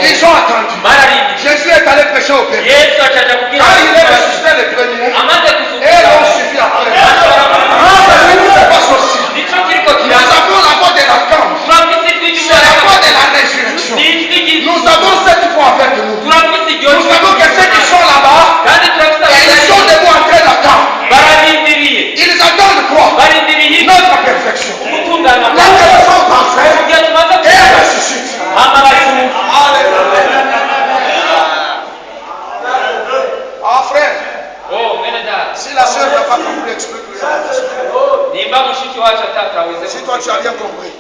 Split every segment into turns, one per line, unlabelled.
Ils ont attendu. Jésus est allé prêcher au peuple. Quand il est ressuscité le premier, et l'ont suivi après. Ça passe aussi. Nous avons la voix de l'archange. C'est la voix de la résurrection. Nous avons cette voix avec nous. Nous savons que ceux qui sont là-bas, ils sont debout en train d'attendre. Ils attendent quoi? Notre perfection. Lorsqu'ils sont parfaits, et elles ressuscitent. Ah frère, si la sœur n'a pas compris, explique-lui. Si toi tu as bien compris.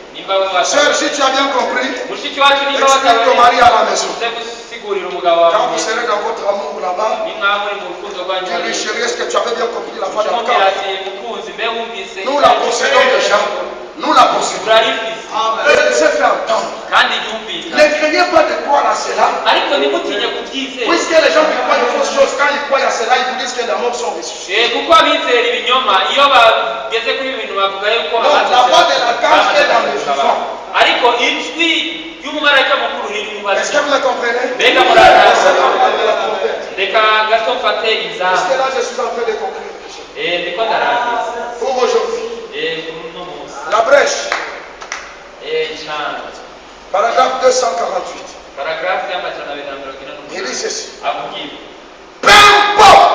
Sœur, si tu as bien compris, explique ton mari à la maison. Quand vous serez dans votre amour là-bas, dis-lui chérie, est-ce que tu avais bien compris la foi d'Alcan? Nous la possédons déjà. Nous la possédons. Elle s'est fait entendre. Ne craignez pas de croire à cela. Puisque les gens qui croient de fausses choses, quand ils croient à cela, ils vous disent que les morts sont ressuscités. Donc la voix de l'archange est dans le vivant. Est-ce que vous le comprenez? Parce que là je suis en train de conclure. Pour aujourd'hui. La brèche. Paragraphe 248. Il dit ceci. Peu importe.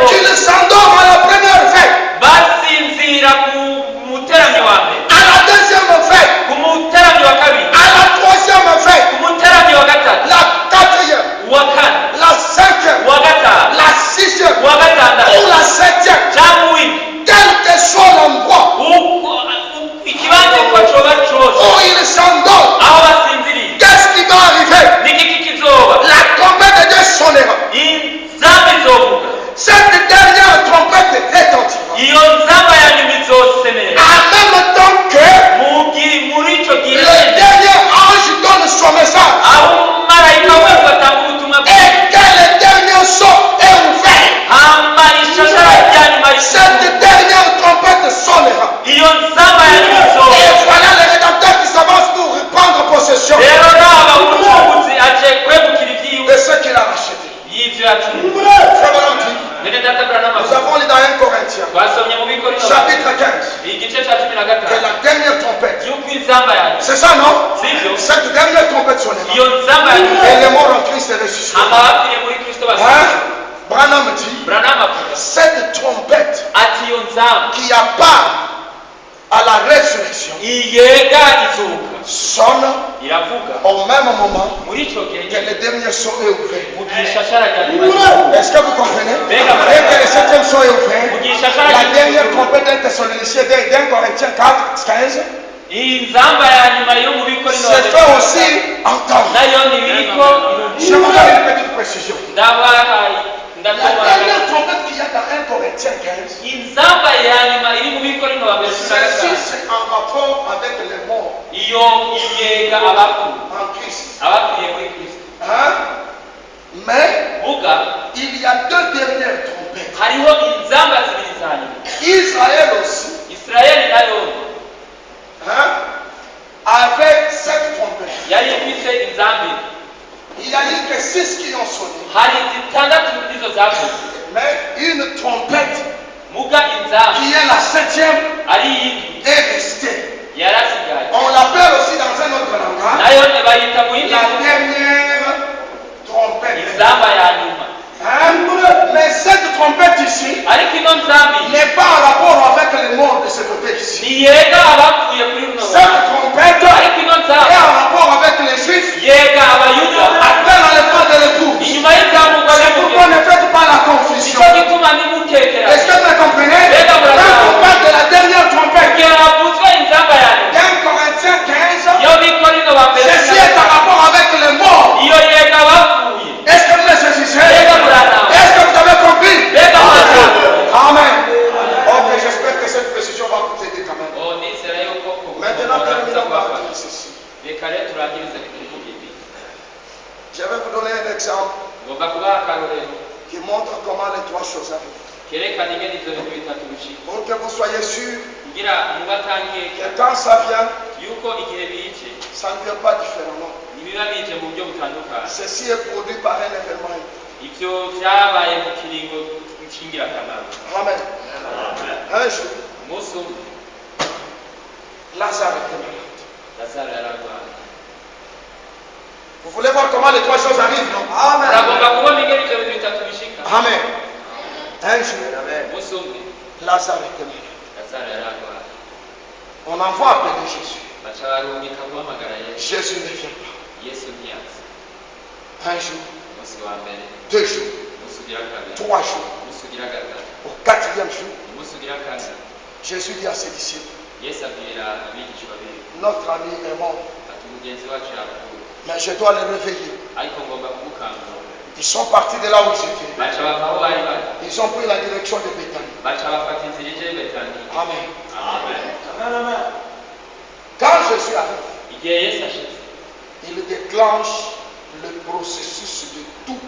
Tu ne s'endors à la première veille. À la deuxième veille. À la troisième veille. La quatrième. La cinquième. La sixième. Ou la septième. Quel que soit l'endroit où il s'endort, qu'est-ce qui va arriver? La trompette de Dieu sonnera. Cette dernière trompette retentira. En même temps que le dernier ange donne son message et que le dernier sceau est ouvert, cette dernière trompette sonnera. Et voilà le Rédempteur qui s'avance pour reprendre possession de ce qu'il a racheté. Nous avons lu dans 1 Corinthiens, chapitre 15, que la dernière trompette, c'est ça non? Cette dernière trompette sonnera. Et les morts en Christ est ressuscité. Branham dit, cette trompette qui a part à la résurrection sonne au même moment que le dernier sceau est ouvert. Est-ce que vous comprenez? Dès que le septième sceau est ouvert, la dernière trompette d'un Thessaloniciens, d'un Corinthiens 4, 15, c'est fait aussi entendre. Je vous donne une petite précision. La dernière trompette qu'il y a dans 1 Corinthiens 15, ceci c'est en rapport avec les morts en Christ. Hein? Mais il y a deux dernières trompettes. Israël aussi, hein? Avec cette trompette. Il y a eu que 6 qui ont sonné. Mais une trompette qui est la 7e est restée. On l'appelle aussi dans un autre langage la dernière trompette. Hein? Mais cette trompette ici n'est pas en rapport avec les morts de ce côté ici. Cette trompette est en rapport avec les Juifs. Après l'enlèvement de l'épouse. C'est pourquoi ne faites pas la confusion. Est-ce que vous comprenez? Quand on parle de la dernière trompette, 1 Corinthiens 15, ceci est en rapport avec les morts. Est-ce que vous le saisissez? Est-ce que vous avez compris? Amen. Ok, j'espère que cette précision va vous aider quand même. Maintenant, terminons par dire ceci. Je vais vous donner un exemple qui montre comment les trois choses arrivent. Pour que vous soyez sûr que quand ça vient,
ça ne vient pas différemment. Ceci est produit par un événement. Amen. Un jour, Lazare était malade. Vous voulez voir comment les trois choses arrivent, non? Amen. Amen. Un jour, Lazare était malade. On envoie appeler Jésus. Jésus ne vient pas. Un jour, 2 jours, 3 jours. Au 4e jour, Jésus dit à ses disciples, notre ami est mort, mais je dois le réveiller. Ils sont partis de là où ils étaient. Ils ont pris la direction de Béthanie. Amen. Quand Jésus arrive, il déclenche le processus de tout.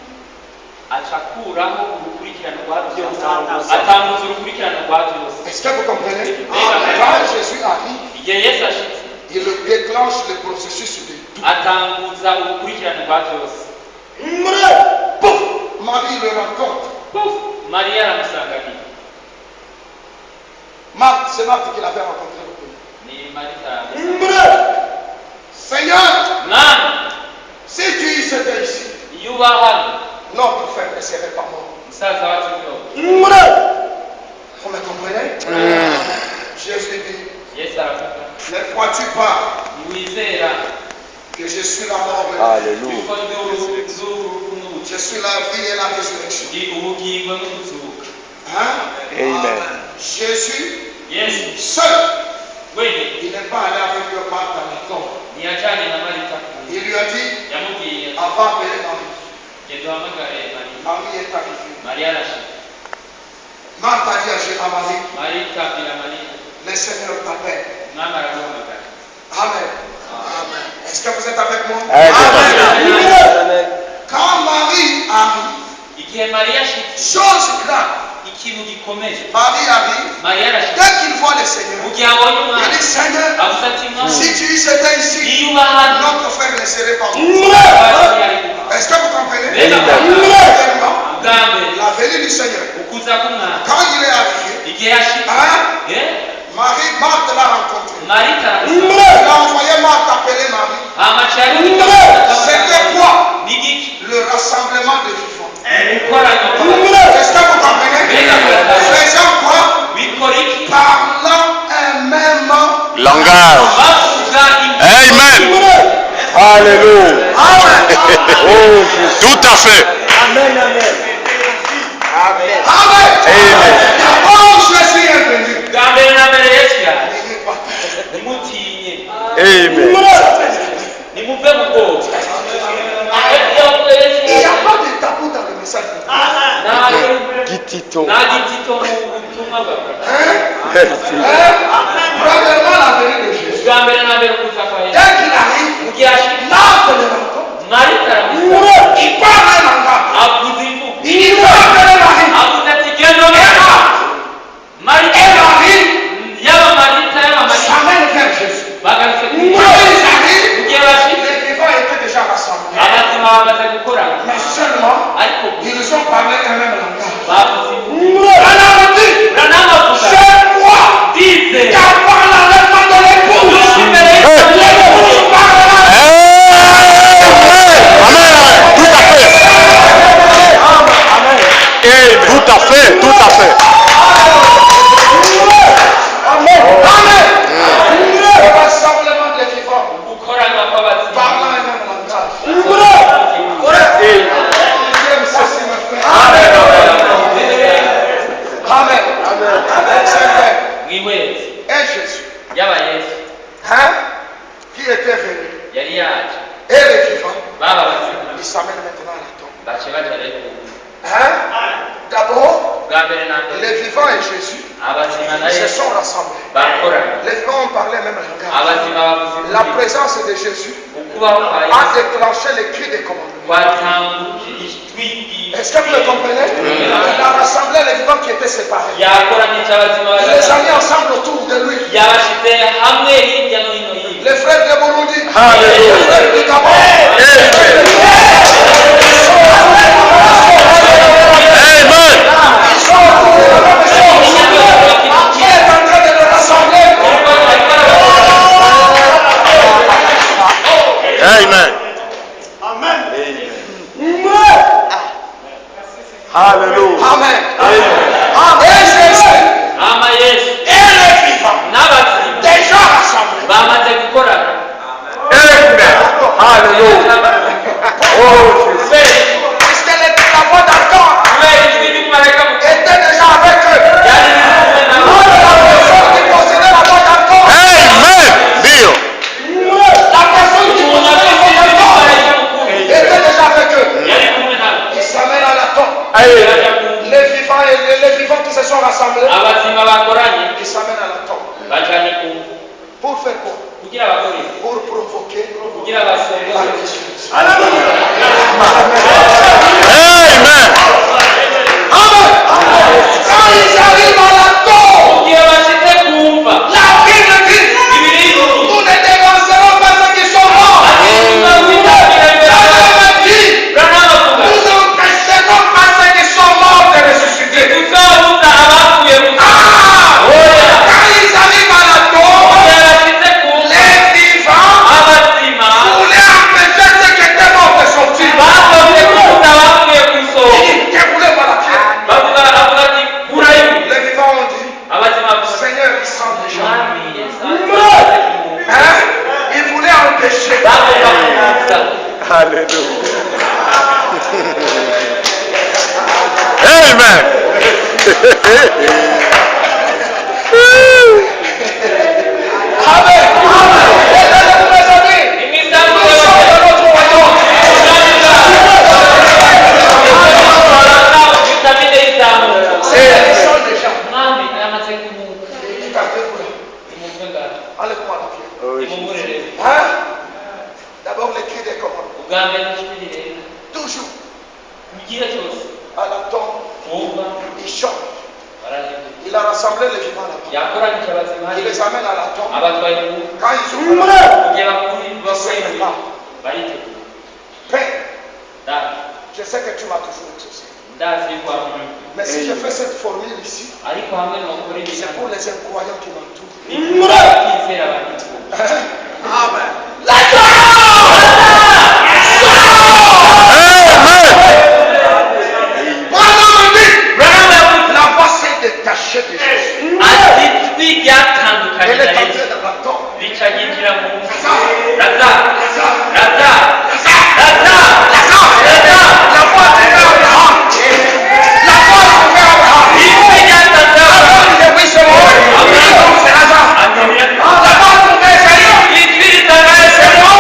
Est-ce que vous comprenez? Quand Jésus arrive, il déclenche le processus de tout. Pouf! Marie le rencontre. Marthe, c'est Marthe qui l'avait rencontré. Seigneur, si tu étais ici, notre frère ne serait pas mort. Vous me comprenez? Jésus dit, ne crois-tu pas que je suis la mort? Alléluia. Je suis la vie et la résurrection. Hein? Amen. Jésus, seul, il n'est pas allé avec le Marthe à la tombe. Il lui a dit, avant appeler Marie. Marie est arrivée. Marthe a dit à Marie, le Seigneur t'appelle. Amen. Est-ce que vous êtes avec moi? Amen. Quand Marie arrive, chose grave. Marie arrive. Dès qu'il voit le Seigneur, il dit, Seigneur, si tu étais ici, notre frère ne serait pas mort. Est-ce que vous comprenez? La venue du Seigneur. Quand il est arrivé, Marthe l'a rencontré. Il a envoyé Marthe appeler Marie. C'était quoi? Le rassemblement des vivants. Est-ce que vous comprenez? Faisant quoi? Parlant un même langage. Amen. Alléluia. Tout à fait. Amen. D'abord, Jésus est venu. Amen. Il n'y a pas de tabou dans le message. Premièrement, la venue de Jésus. Dès qu'il arrive, Marthe le rencontre. Il parle un langage. Il dit, faut appeler Marie. Et Marie s'amène vers Jésus. Quand ils arrivent, les vivants étaient déjà rassemblés. Mais seulement, ils ont parlé un même langage. C'est moi qui parle l'enlèvement de l'épouse. L'épouse parlera. Tout à fait. Amen. Le rassemblement des vivants parlant un même langage. Amen. Et Jésus, qui était venu, et les vivants, ils s'amènent maintenant à la tombe. D'abord, les vivants et Jésus se sont rassemblés. Les vivants ont parlé même langage. La présence de Jésus a déclenché les cris des commandements. Est-ce que vous le comprenez? Il a rassemblé les vivants qui étaient séparés. Il les a mis ensemble autour de lui. Les frères de Burundi.
Alléluia.
Les frères du Gabon.
Amen. Amen. Hallelujah.
Amen.
Amen.
Et Jésus
Yes.
et les vivants déjà rassemblés.
Amen. Hallelujah. Oh, Jesus.
Puisque la voix d'Arcan était déjà avec eux. La personne qui possédait la voix d'Arcan.
Amen. Dio.
La personne qui possédait la voix d'Arcan était déjà avec eux. Ils s'amènent à la tombe. Les vivants qui se sont rassemblés, ils s'amènent à la tombe. Pour faire quoi? Pour provoquer la résurrection.
Amen.
Quand ils arrivent à la tombe, la Bible dit, nous ne dévancerons pas ceux qui sont morts. Nous n'empêcherons pas ceux qui sont morts de ressusciter. Quand ils arrivent à la tombe, les vivants voulaient empêcher ceux qui étaient morts de sortir. Ils déroulaient par la pierre. Les vivants ont dit, Seigneur, ils sont déjà. Ils voulaient empêcher.
Hallelujah. Amen.
Amen. Amen. Mes amis, nous sommes dans notre royaume. Ils sont déjà. Enlève-moi la pierre. D'abord les cris des commandements. Toujours à la tombe, il chante. Il a rassemblé les vivants là-bas. Il les amène à la tombe. Quand ils ouvrent la tombe, Père, je sais que tu m'as toujours exaucé. Mais si je fais cette formule ici, c'est pour les incroyants qui m'entourent. Amen. La voix s'est détachée de Jésus. Elle est entrée dans la tombe. La voix de Abraham. La voix de Abraham. Il est oui, c'est moi. C'est Lazare. La voix de Esaïe. C'est moi.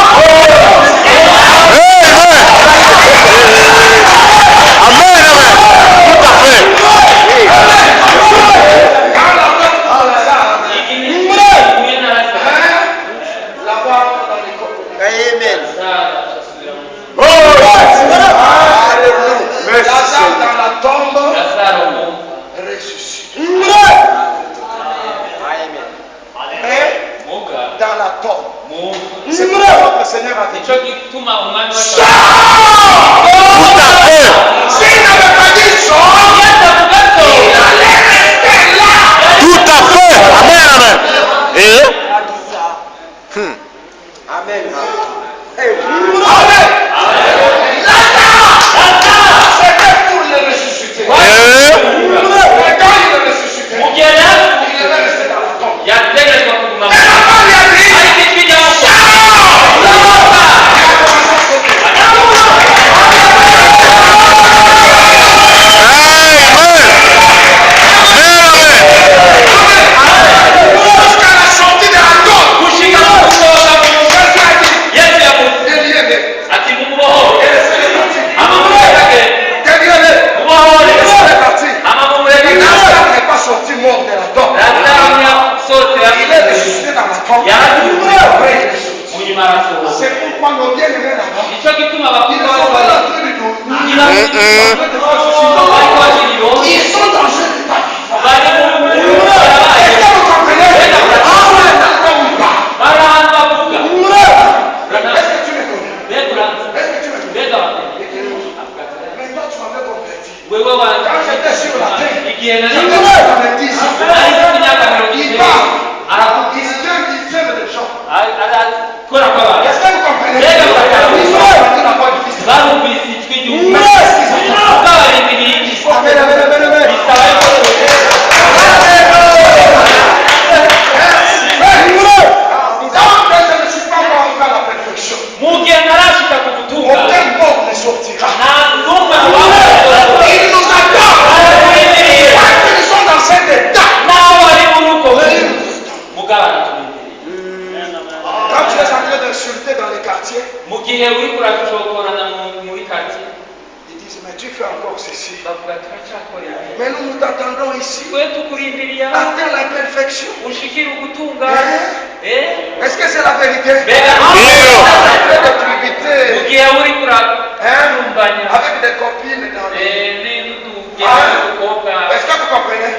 Lazare dans la tombe ressuscite. Dans la tombe. C'est pourquoi notre Seigneur a dit. Sors! S'il n'avait pas dit sors, il allait rester là.
Tout à fait. Amen, amen. Et
Amen. Amen. Lazare, c'était pour le ressusciter. Mais quand il est ressuscité, il est resté dans la tombe. Et la femme lui a dit, jusqu'à la sortie de la tombe, sorti mort de la tombe. Il est ressuscité dans la tombe. C'est pourquoi nos bien-aimés là-bas, ils ne sont pas en train de dormir. Ils sont dans un état vivant. Est-ce que vous comprenez? Quand j'étais sur la terre, il vient les gens. Est-ce que vous comprenez? Aucun mot ne sortira. Il nous attend. Quand nous sommes dans cet état, quand tu es en train d'insulter dans les quartiers, ils disent, mais tu fais encore ceci. Mais nous t'attendons ici. Atteins la perfection. Est-ce que c'est la vérité? Avec des copines dans le... Est-ce que vous comprenez?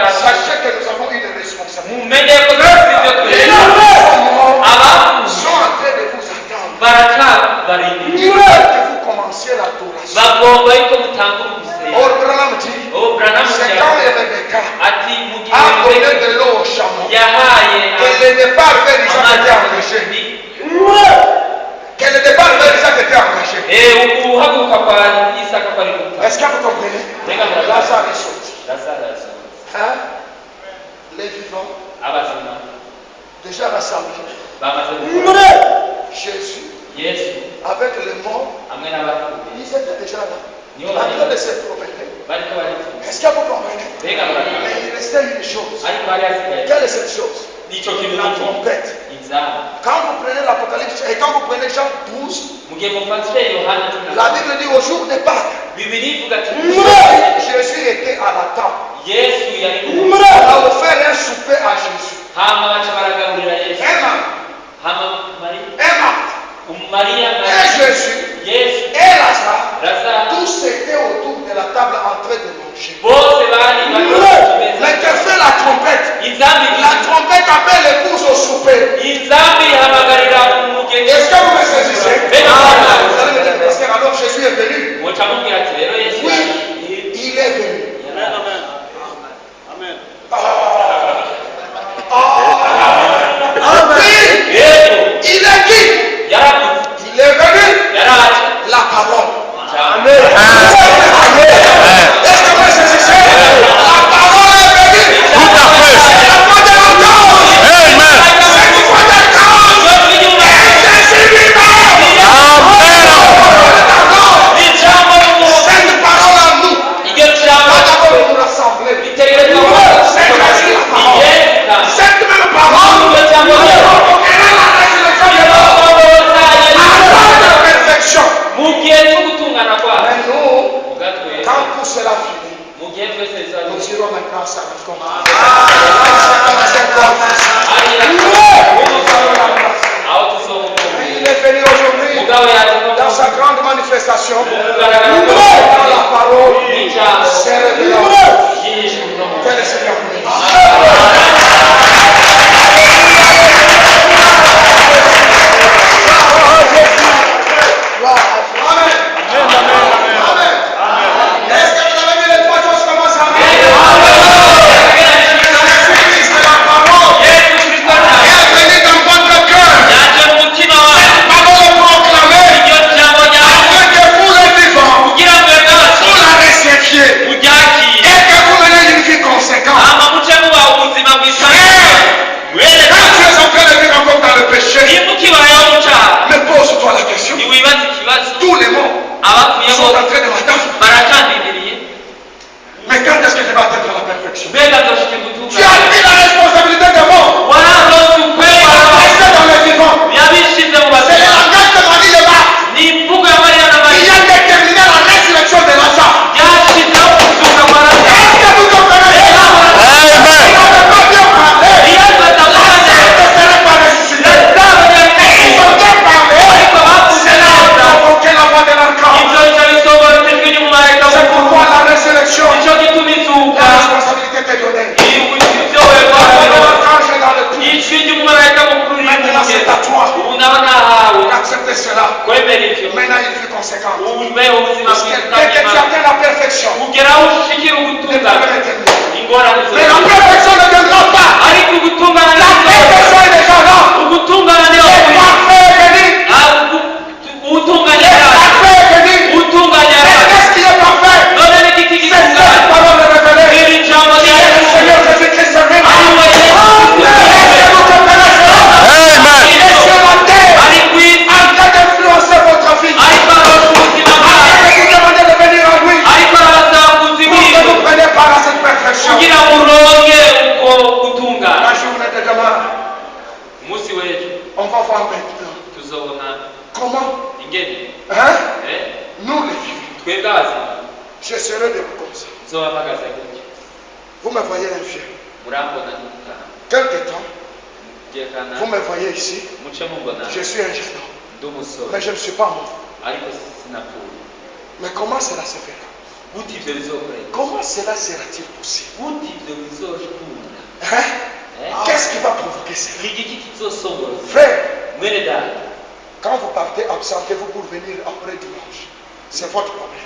Sachez que nous avons une responsabilité. Sont en train de vous attendre. Ils veulent que vous commenciez l'adoration. Branham dit, c'est quand il y avait des cas, a donné de l'eau au chameau. Et le départ vers Isaac était engagé. Que le départ vers Isaac était engagé. Est-ce que vous comprenez? Lazare est sorti. Hein? Les vivants, déjà rassemblés. Jésus, avec les morts, ils étaient déjà là. En train de se promener. Est-ce que vous comprenez? Mais il restait une chose. Quelle est cette chose? La trompette. Quand vous prenez l'Apocalypse et quand vous prenez Jean 12, la Bible dit au jour de Pâques, Jésus était à la table. On a offert un souper à Jésus. Et Jésus et Lazare, tous étaient autour de la table en train de manger. Mais que fait la trompette? La trompette appelle l'épouse au souper. Est-ce que vous me saisissez? Vous allez me dire, parce que alors Jésus est venu. Oui, il est venu. Amen. Il est qui? Il est venu. La parole. Amen. Est-ce que vous saisissez? La parole est venue.
Tout à fait.
C'est la voix de l'entendre.
Amen.
C'est une voix d'entendre. Et Jésus lui-même. Cette parole en nous. Pas d'abord nous rassembler. C'est Jésus la parole. Cette même parole. Mais nous, quand tout sera fini, nous irons maintenant à sa rencontre. Il est venu aujourd'hui dans sa grande manifestation. Dans la parole, c'est révélé. Que le Seigneur vous bénisse. Mais pose-toi la question. Tous les mots sont en train de m'attendre. Mais quand est-ce que je vais atteindre la perfection? Tu as pris la responsabilité des morts. Rester dans les vivants. C'est le langage de Marie de Marc. Il a déterminé la résurrection de Lazare. Est-ce que vous comprenez cela? Il n'avait pas bien parlé. Lazare ne serait pas ressuscité. Ils ont bien parlé. C'est là qu'on a invoqué la voix de l'archange. C'est pourquoi la résurrection, la responsabilité t'est donnée. L'archange est dans le tout. Maintenant c'est à toi d'accepter cela. Maintenant il fut conséquent. Parce que dès que tu atteins la perfection, perfection.
Mais la
perfection ne viendra pas. La perfection est déjà là. Parfait est venu. Parfait est venu. Mais qu'est-ce qui est parfait? C'est cette parole révélée. Le Seigneur Jésus-Christ est venu. On va voir maintenant. Comment nous les vivons. Je serai de vous comme ça. Vous me voyez infier. Quelque temps, vous me voyez ici. Je suis un jeune homme. Mais je ne suis pas mort. Mais comment cela se fera? Comment cela sera-t-il possible? Qu'est-ce qui va provoquer cela? Frère, quand vous partez, absentez-vous pour venir après dimanche. C'est votre problème.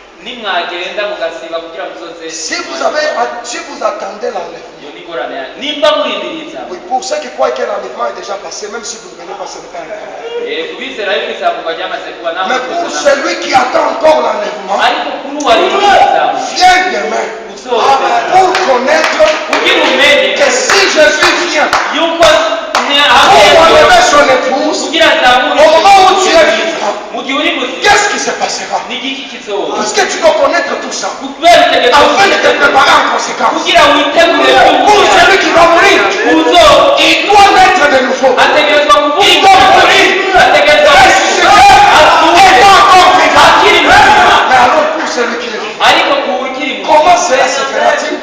Si vous attendez l'enlèvement, oui, pour ceux qui croient que l'enlèvement est déjà passé, même si vous ne venez pas, ce n'est pas un mais pour celui qui attend encore l'enlèvement, viens demain pour connaître que si Jésus vient pour enlever son épouse, au moment où tu es vivant, qu'est-ce qui se passera? Parce que tu dois connaître tout ça afin de te préparer en conséquence. Pour celui qui va mourir, il doit naître de nouveau. Il doit mourir, ressusciter, étant encore vivant. Mais alors pour celui qui est vivant, comment cela se fera-t-il?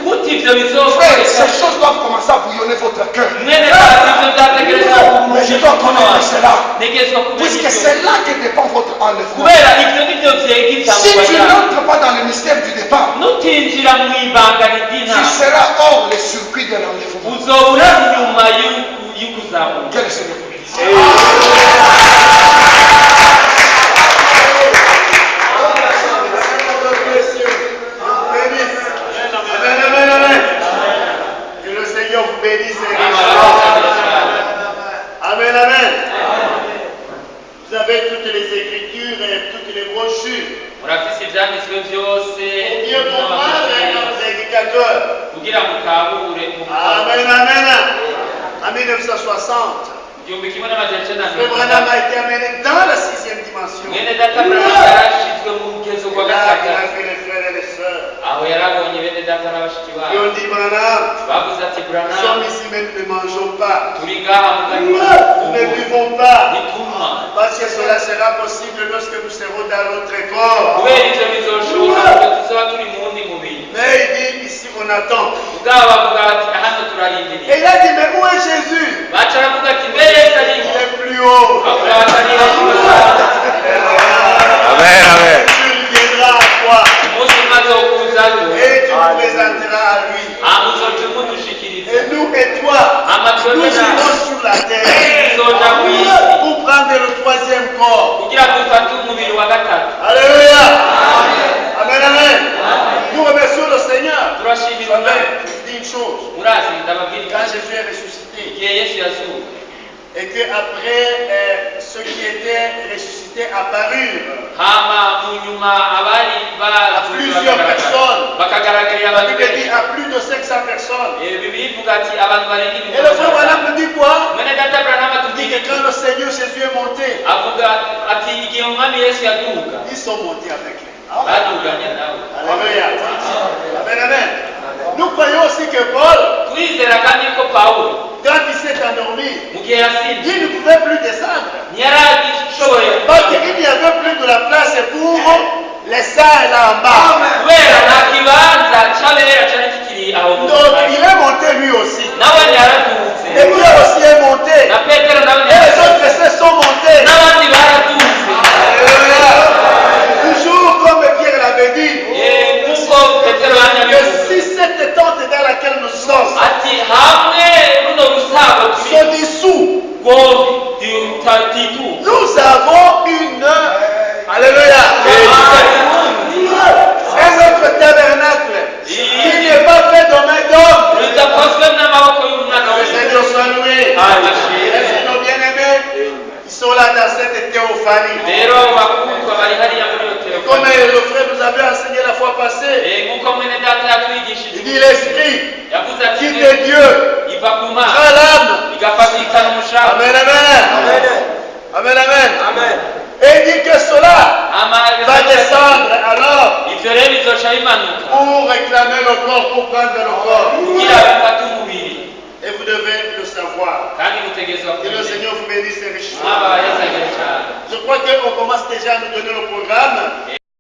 Frère, ces choses doivent commencer à bouillonner votre cœur. Mais je dois connaître cela. Puisque c'est là que dépend votre enlèvement. Si tu n'entres pas dans le mystère du départ, tu seras hors le circuit de l'enlèvement. Que le Seigneur vous bénisse.
Que le Seigneur vous bénisse. Amen, amen. Vous avez toutes les écritures et toutes les brochures. Pour bien comprendre nos indicateurs. Amen, amen. En 1960, le Branham a été amené dans la 6e dimension. Là, il a fait les frères et les sœurs. Ils ont dit Branham, nous sommes ici mais nous ne mangeons pas. Nous ne buvons pas. Parce que cela sera possible lorsque nous serons dans notre corps. Mais il dit ici on attend. Et il a dit mais où est Jésus? Il est plus haut.
Amen, amen.
Jésus viendra à toi. Et tu nous présenteras à lui. Et nous et toi, nous irons sur la terre pour prendre le 3e corps. Alléluia. Amen, amen. Nous remercions le Seigneur. Vous savez, je vous dis une chose. Quand Jésus est ressuscité, et que après ceux qui étaient ressuscités apparurent à plusieurs personnes, la Bible dit à plus de 500 personnes. Et le frère Branham me dit quoi? Il dit que quand le Seigneur Jésus est monté, ils sont montés avec lui. Alléluia. Amen, amen. Nous croyons aussi que Paul, quand il s'est endormi, il ne pouvait plus descendre. Parce qu'il n'y avait plus de la place pour les saints là en bas. Donc il est monté lui aussi. Et Pierre aussi est monté. Et les autres saints sont montés. Toujours comme Pierre l'avait dit. Que si cette tente dans laquelle nous sommes se dissout, nous avons une. Alléluia. Ils sont là dans cette théophanie. Comme le frère nous avait enseigné la fois passée, il dit l'esprit qui est Dieu, à l'âme. Amen, amen. Amen, amen. Amen. Et il dit que cela va descendre alors pour réclamer le corps, pour prendre le corps. Et vous devez le savoir. Que le Seigneur vous bénisse richement. Je crois qu'on commence déjà à nous donner le programme.